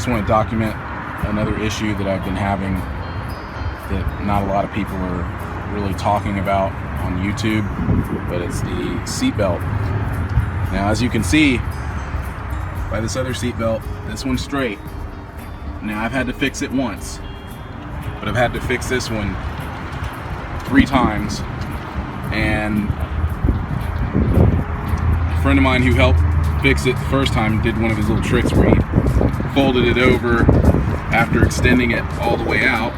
just want to document another issue that I've been having that not a lot of people are really talking about on YouTube, but it's the seatbelt. Now, as you can see by this other seatbelt, this one's straight. Now, I've had to fix it once, but I've had to fix this one 3 times, and a friend of mine who helped fix it the first time did one of his little tricks where he folded it over after extending it all the way out.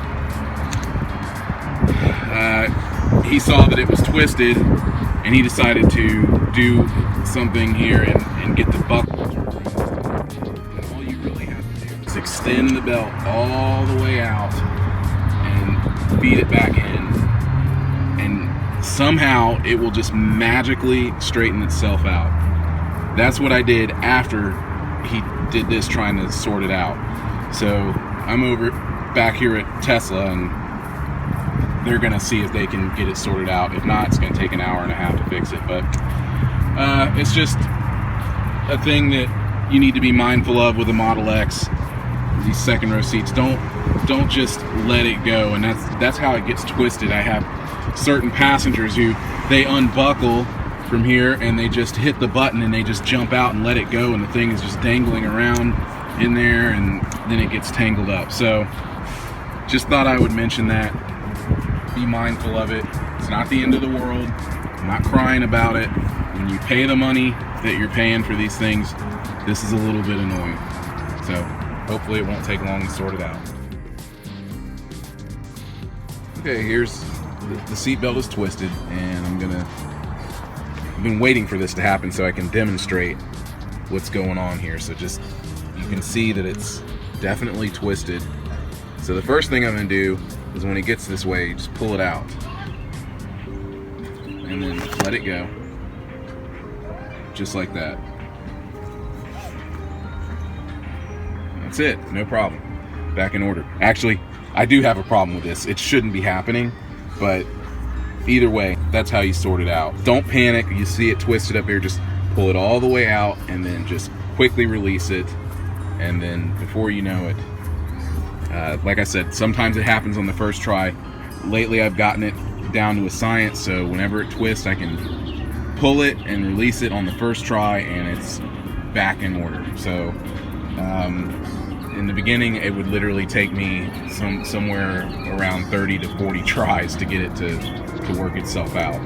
He saw that it was twisted, and he decided to do something here and get the buckle. And all you really have to do is extend the belt all the way out and feed it back in, and somehow it will just magically straighten itself out. That's what I did after he did this, trying to sort it out. So I'm over back here at Tesla, and they're gonna see if they can get it sorted out. If not, it's gonna take an hour and a half to fix it. But it's just a thing that you need to be mindful of with the Model X. These second row seats, don't just let it go, and that's how it gets twisted. I have certain passengers who they unbuckle from here and they just hit the button and they just jump out and let it go, and the thing is just dangling around in there, and then it gets tangled up. So just thought I would mention that. Be mindful of it. It's not the end of the world. I'm not crying about it. When you pay the money that you're paying for these things, this is a little bit annoying. So hopefully it won't take long to sort it out. Okay, here's the seatbelt is twisted, and I've been waiting for this to happen so I can demonstrate what's going on here. So just, you can see that it's definitely twisted. So the first thing I'm gonna do is, when it gets this way, just pull it out and then let it go, just like that. That's it, no problem. Back in order. Actually, I do have a problem with this. It shouldn't be happening, but either way, that's how you sort it out. Don't panic. You see it twisted up here, just pull it all the way out and then just quickly release it, and then before you know it, like I said, sometimes it happens on the first try. Lately I've gotten it down to a science, so whenever it twists, I can pull it and release it on the first try, and it's back in order. So in the beginning, it would literally take me somewhere around 30 to 40 tries to get it to work itself out.